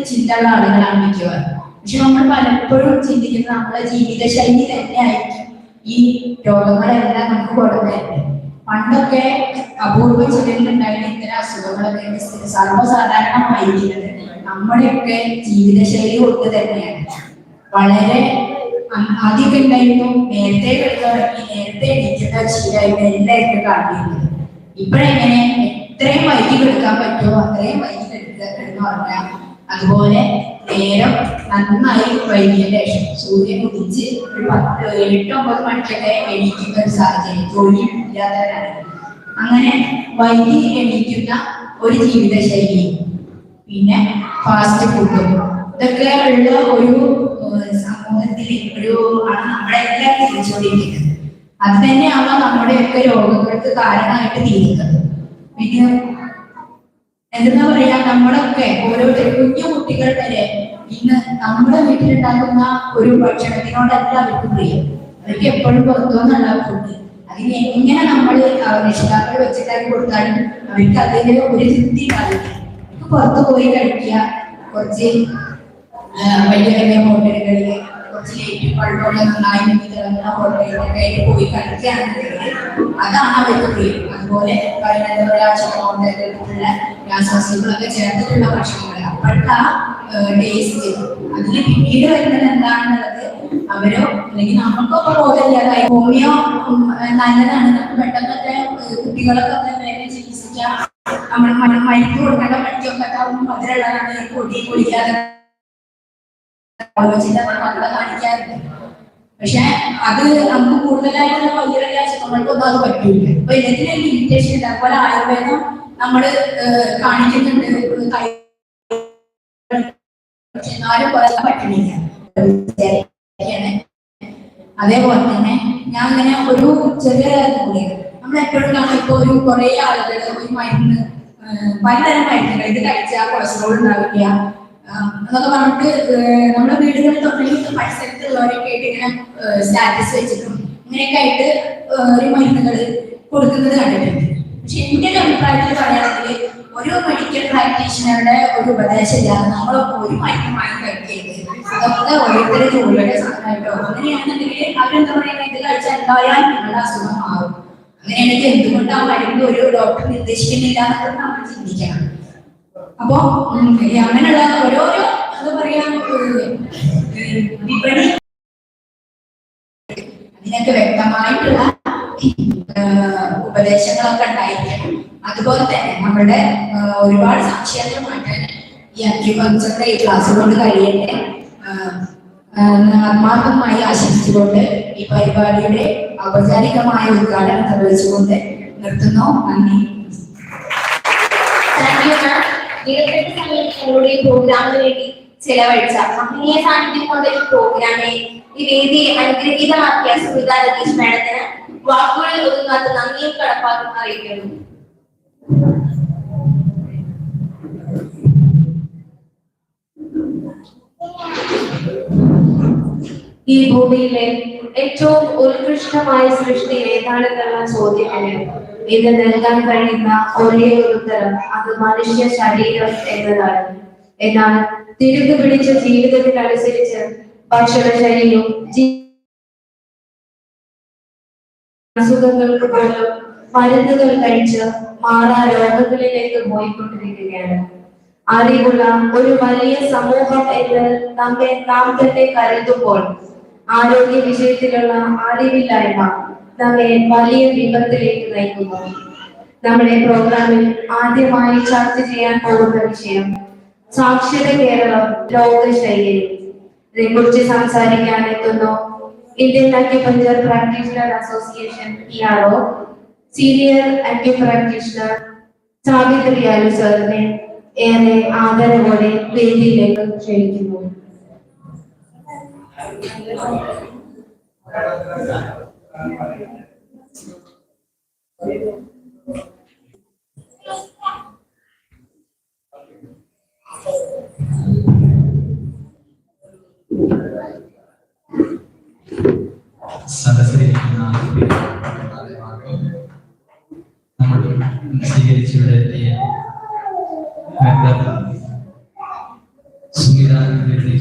ചിന്തയുള്ള ആളുകളാണ് മിക്കവാറും. പക്ഷെ നമ്മൾ പലപ്പോഴും ചിന്തിക്കുന്നത് നമ്മുടെ ജീവിതശൈലി തന്നെയായിരിക്കും ഈ രോഗങ്ങളെല്ലാം നമുക്ക് കൊടുക്കുന്നത്. പണ്ടൊക്കെ അപൂർവ ചിലരിലുണ്ടായിരുന്ന ഇത്തരം അസുഖങ്ങളൊക്കെ സർവ്വസാധാരണമായിരിക്കുന്നത് നമ്മുടെയൊക്കെ ജീവിതശൈലി കൊണ്ട് തന്നെയാണ്. വളരെ ആദ്യമൊക്കെ ഉണ്ടായിരുന്നു നേരത്തെ കിടന്നുറങ്ങി നേരത്തെ എണീക്കുന്ന ശീലമായിട്ട് എല്ലാവർക്കും കാണിക്കുന്നത്. ഇപ്പോഴെങ്ങനെ എത്രയും വൈകി കിടക്കാൻ പറ്റുമോ അത്രയും വൈകി കിടന്നുറങ്ങാം. അതുപോലെ നേരം നന്നായി വൈകിയതിന് ശേഷം സൂര്യൻ ഉദിച്ച് ഒരു 8-9 മണിക്കൊക്കെ എണീക്കുന്ന ഒരു സാഹചര്യം ജോലി ഇല്ലാത്തവരാണ്. അങ്ങനെ വൈകി എണീക്കുന്ന ഒരു ജീവിതശൈലി, പിന്നെ ഫാസ്റ്റ് ഫുഡും ഇതൊക്കെ ഉള്ള ഒരു സമൂഹത്തിൽ ഒരു ആണ് നമ്മളെല്ലാം തിരിച്ചുകൊണ്ടിരിക്കുന്നത്. അത് തന്നെയാവാം നമ്മുടെയൊക്കെ രോഗങ്ങൾക്ക് കാരണമായിട്ട് തീരുന്നത്. പിന്നെ എന്താ പറയാ, നമ്മളൊക്കെ ഓരോരുത്തർ കുഞ്ഞു കുട്ടികൾ വരെ ഇന്ന് നമ്മുടെ വീട്ടിലുണ്ടാക്കുന്ന ഒരു ഭക്ഷണത്തിനോടല്ല അവർക്ക് പ്രിയം. അവർക്ക് എപ്പോഴും പുറത്തുനിന്നുള്ള ഫുഡ്. അതിന് എങ്ങനെ നമ്മൾ രക്ഷിതാക്കൾ വെച്ചിട്ടാക്കി കൊടുത്താലും അവർക്ക് അതിന് ഒരു തൃപ്തി ഉണ്ടാവില്ല. പുറത്തു പോയി കഴിക്കുക, കുറച്ച് വലിയ വലിയ ഹോട്ടലുകളിൽ കുറച്ച് ലൈറ്റ് പഴമുള്ള നന്നായി തിളങ്ങുന്ന ഹോട്ടലുകളൊക്കെ പോയി കഴിക്കുകയാണെങ്കിൽ അതാണ് അവർക്ക് പ്രിയം. അതുപോലെ ഹോട്ടലുകളിലുള്ള രാസവസ്തുക്കളൊക്കെ ചേർത്തിട്ടുള്ള ഭക്ഷണങ്ങൾ അപ്പോഴത്തെ ടേസ്റ്റ് അതിന് പിന്നീട് വരുന്നത് എന്താണെന്നുള്ളത് അവരോ അല്ലെങ്കിൽ നമുക്കൊക്കെ ബോധമില്ലാതായി. ഹോമിയോ നല്ലതാണ്, പെട്ടെന്നൊക്കെ കുട്ടികളൊക്കെ വേഗം ചികിത്സിക്കാം. നമ്മൾ മരുന്ന് കൊടുക്കേണ്ട പറ്റിയൊക്കെ മധുരമുള്ളതാണ്, പൊടി പൊടിക്കാതെ മക്കളെ കാണിക്കാറുണ്ട്. പക്ഷെ അത് നമുക്ക് കൂടുതലായിട്ടുള്ള വലിയ വലിയ അസുഖങ്ങൾക്കൊന്നും അത് പറ്റൂല. അപ്പൊ ഇതിന് ലിമിറ്റേഷൻ ഉണ്ട്. അതുപോലെ ആയുർവേദം നമ്മൾ കാണിക്കുന്നുണ്ട്, എന്നാലും പറയാൻ പറ്റണില്ല. അതേപോലെ തന്നെ ഞാൻ അങ്ങനെ ഒരു ചെറിയ നമ്മളെപ്പോഴും കാണും ഇപ്പൊ ഒരു കുറെ ആളുകൾ ഒരു മരുന്ന് പലതരം മരുന്നുകൾ ഇത് കഴിച്ചാൽ കൊളസ്ട്രോൾ ഉണ്ടാവില്ല എന്നൊക്കെ പറഞ്ഞിട്ട് നമ്മുടെ വീടുകളിൽ തൊട്ടടുത്ത് പരിസരത്തുള്ളവരൊക്കെ ആയിട്ട് ഇങ്ങനെ സ്റ്റാറ്റസ് വെച്ചിട്ടും ഇങ്ങനെയൊക്കെ ആയിട്ട് ഒരു മരുന്നുകൾ കൊടുക്കുന്നത് കണ്ടിട്ടുണ്ട്. പക്ഷെ എന്റെ ഒരു അഭിപ്രായത്തിൽ പറയുകയാണെങ്കിൽ ഒരു മെഡിക്കൽ പ്രാക്ടീഷണറുടെ ഒരു ഉപദേശമില്ലാതെ നമ്മളൊക്കെ ഒരു മരുന്ന് വാങ്ങി കഴിക്കരുത്. അതൊക്കെ ഓരോരുത്തരുടെ ജോലിയുടെ സാധനമായിട്ടോ അങ്ങനെയാണെന്നുണ്ടെങ്കിൽ അവരെന്താ പറയുക, ഇത് കഴിച്ചാൽ എന്തായാലും നിങ്ങളുടെ അസുഖം മാറും. അങ്ങനെയാണെങ്കിൽ എന്തുകൊണ്ട് ആ മരുന്ന് ഒരു ഡോക്ടർ നിർദ്ദേശിക്കുന്നില്ല എന്നൊക്കെ നമ്മൾ ചിന്തിക്കണം. അപ്പോ അങ്ങനെയുള്ള ഓരോരോ എന്താ പറയാ വിപണി അതിനൊക്കെ വ്യക്തമായിട്ടുള്ള ഉപദേശങ്ങളൊക്കെ ഉണ്ടായിരിക്കണം. അതുപോലെ തന്നെ നമ്മുടെ ഒരുപാട് സംശയങ്ങൾ മാറ്റാൻ ഈ അക്യുപങ്ചറിന്റെ ഈ ക്ലാസ് കൊണ്ട് കഴിയട്ടെ ആത്മാർത്ഥമായി ആശംസിച്ചുകൊണ്ട് ഈ പരിപാടിയുടെ ഔപചാരികമായ ഉദ്ഘാടനം നിർവഹിച്ചുകൊണ്ട് നിർത്തുന്നു. നന്ദി. ഞങ്ങളുടെ പ്രോഗ്രാമിന് വേണ്ടി ചെലവഴിച്ച മഹനീയ സാന്നിധ്യം കൊണ്ട ഈ പ്രോഗ്രാമിനെ ഈ വേദിയെ അനുഗ്രഹീതമാക്കിയ സുമിത രതീഷ് മാഡത്തിന് വാക്കുകളിൽ ഒതുങ്ങാത്ത നന്ദിയും കടപ്പാടും അറിയിക്കുന്നു. ഈ ഭൂമിയിലെ ഏറ്റവും ഉത്കൃഷ്ടമായ സൃഷ്ടി ഏതാണെന്നുള്ള ചോദ്യത്തിന് ഇത് നൽകാൻ കഴിയുന്ന ഒരേ ഒരു ഉത്തരം അത് മനുഷ്യ ശരീരം എന്നതാണ്. എന്നാൽ തിരുക്ക് പിടിച്ച ജീവിതത്തിനനുസരിച്ച് ഭക്ഷണശൈലിയും അസുഖങ്ങൾക്ക് പോലും മരുന്നുകൾ കഴിച്ച് മാറാ രോഗങ്ങളിലേക്ക് പോയിക്കൊണ്ടിരിക്കുകയാണ്. അറിവുള്ള ഒരു വലിയ സമൂഹം എന്ന് നാം തന്നെ കരുതുമ്പോൾ ആരോഗ്യ വിഷയത്തിലുള്ള അറിവില്ലായ്മ നമ്മെ വലിയ വിപത്തിലേക്ക് നയിക്കുന്നു. നമ്മുടെ പ്രോഗ്രാമിൽ ആദ്യമായി ചർച്ച ചെയ്യാൻ പോകുന്ന വിഷയം സാക്ഷര കേരളം ലോകശൈലി. ഇതേക്കുറിച്ച് സംസാരിക്കാൻ എത്തുന്നു Indian acupuncture practitioner association PRO senior acupractitioner Savithri Alu സാറിനെ ഏറെ ആദരവോടെ വേദിയിലേക്ക് ക്ഷണിക്കുന്നു. സദസ്സിലിരിക്കുന്ന നമ്മൾ സ്വീകരിച്ചിവിടെ അനുഗ്രഹിക്കട്ടെ.